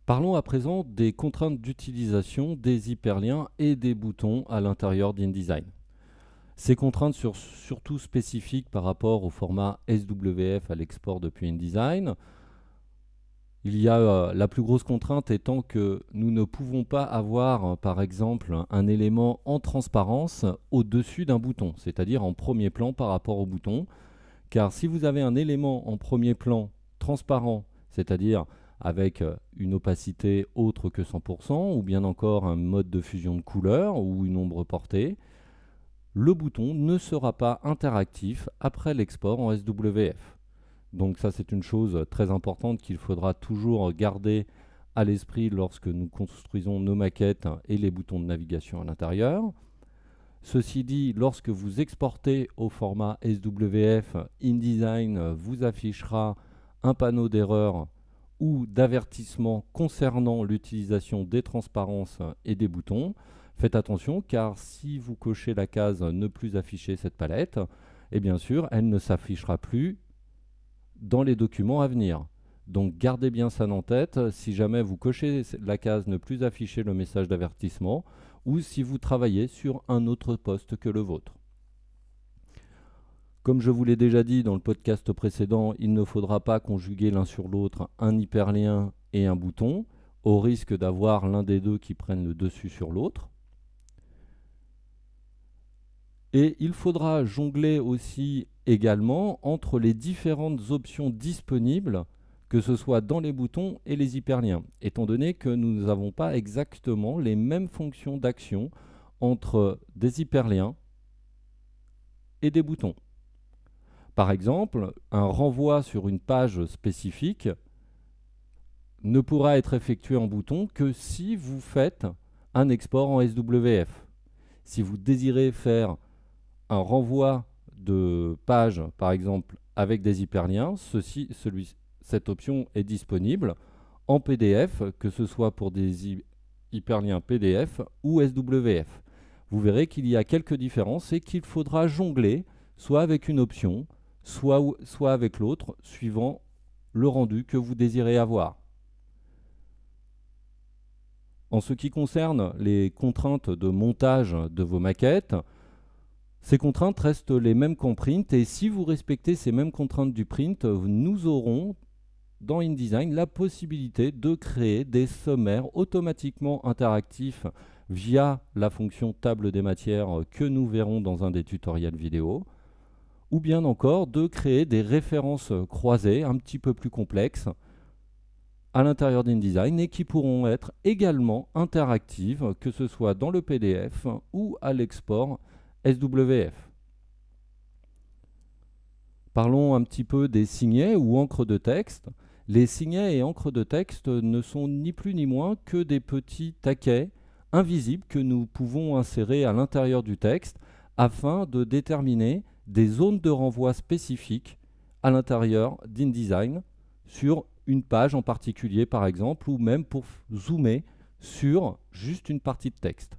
Parlons à présent des contraintes d'utilisation des hyperliens et des boutons à l'intérieur d'InDesign. Ces contraintes sont surtout spécifiques par rapport au format SWF à l'export depuis InDesign. Il y a la plus grosse contrainte étant que nous ne pouvons pas avoir, par exemple, un élément en transparence au-dessus d'un bouton, c'est-à-dire en premier plan par rapport au bouton. Car si vous avez un élément en premier plan transparent, c'est-à-dire avec une opacité autre que 100%, ou bien encore un mode de fusion de couleurs ou une ombre portée, le bouton ne sera pas interactif après l'export en SWF. Donc ça, c'est une chose très importante qu'il faudra toujours garder à l'esprit lorsque nous construisons nos maquettes et les boutons de navigation à l'intérieur. Ceci dit, lorsque vous exportez au format SWF, InDesign vous affichera un panneau d'erreur ou d'avertissement concernant l'utilisation des transparences et des boutons. Faites attention car si vous cochez la case ne plus afficher cette palette, et bien sûr, elle ne s'affichera plus dans les documents à venir. Donc gardez bien ça en tête si jamais vous cochez la case ne plus afficher le message d'avertissement ou si vous travaillez sur un autre poste que le vôtre. Comme je vous l'ai déjà dit dans le podcast précédent, il ne faudra pas conjuguer l'un sur l'autre un hyperlien et un bouton, au risque d'avoir l'un des deux qui prennent le dessus sur l'autre. Et il faudra jongler aussi également entre les différentes options disponibles, que ce soit dans les boutons et les hyperliens, étant donné que nous n'avons pas exactement les mêmes fonctions d'action entre des hyperliens et des boutons. Par exemple, un renvoi sur une page spécifique ne pourra être effectué en bouton que si vous faites un export en SWF. Si vous désirez faire un renvoi de page, par exemple, avec des hyperliens, cette option est disponible en PDF, que ce soit pour des hyperliens PDF ou SWF. Vous verrez qu'il y a quelques différences et qu'il faudra jongler soit avec une option, soit avec l'autre, suivant le rendu que vous désirez avoir. En ce qui concerne les contraintes de montage de vos maquettes, ces contraintes restent les mêmes qu'en print et si vous respectez ces mêmes contraintes du print, nous aurons dans InDesign la possibilité de créer des sommaires automatiquement interactifs via la fonction table des matières que nous verrons dans un des tutoriels vidéo, ou bien encore de créer des références croisées un petit peu plus complexes à l'intérieur d'InDesign et qui pourront être également interactives, que ce soit dans le PDF ou à l'export SWF. Parlons un petit peu des signets ou encres de texte. Les signets et encres de texte ne sont ni plus ni moins que des petits taquets invisibles que nous pouvons insérer à l'intérieur du texte afin de déterminer des zones de renvoi spécifiques à l'intérieur d'InDesign sur une page en particulier par exemple ou même pour zoomer sur juste une partie de texte.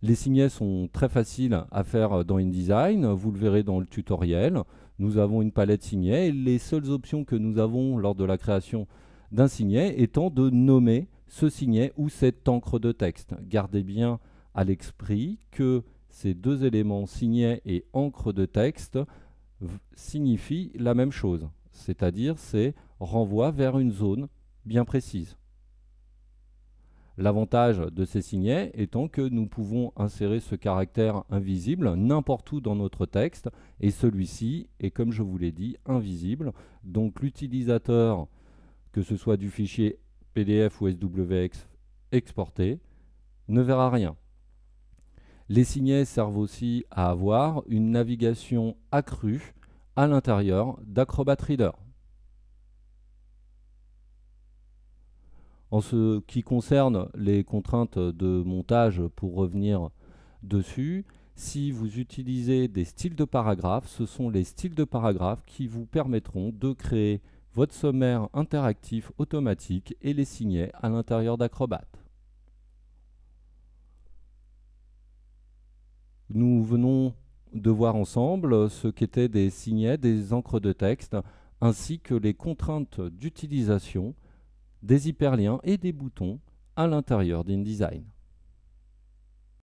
Les signets sont très faciles à faire dans InDesign, vous le verrez dans le tutoriel. Nous avons une palette signets et les seules options que nous avons lors de la création d'un signet étant de nommer ce signet ou cette encre de texte. Gardez bien à l'esprit que ces deux éléments, signet et encre de texte, signifient la même chose, c'est-à-dire c'est renvoi vers une zone bien précise. L'avantage de ces signets étant que nous pouvons insérer ce caractère invisible n'importe où dans notre texte et celui-ci est, comme je vous l'ai dit, invisible. Donc l'utilisateur, que ce soit du fichier PDF ou SWF exporté, ne verra rien. Les signets servent aussi à avoir une navigation accrue à l'intérieur d'Acrobat Reader. En ce qui concerne les contraintes de montage, pour revenir dessus, si vous utilisez des styles de paragraphes, ce sont les styles de paragraphes qui vous permettront de créer votre sommaire interactif automatique et les signets à l'intérieur d'Acrobat. Nous venons de voir ensemble ce qu'étaient des signets, des encres de texte, ainsi que les contraintes d'utilisation des hyperliens et des boutons à l'intérieur d'InDesign.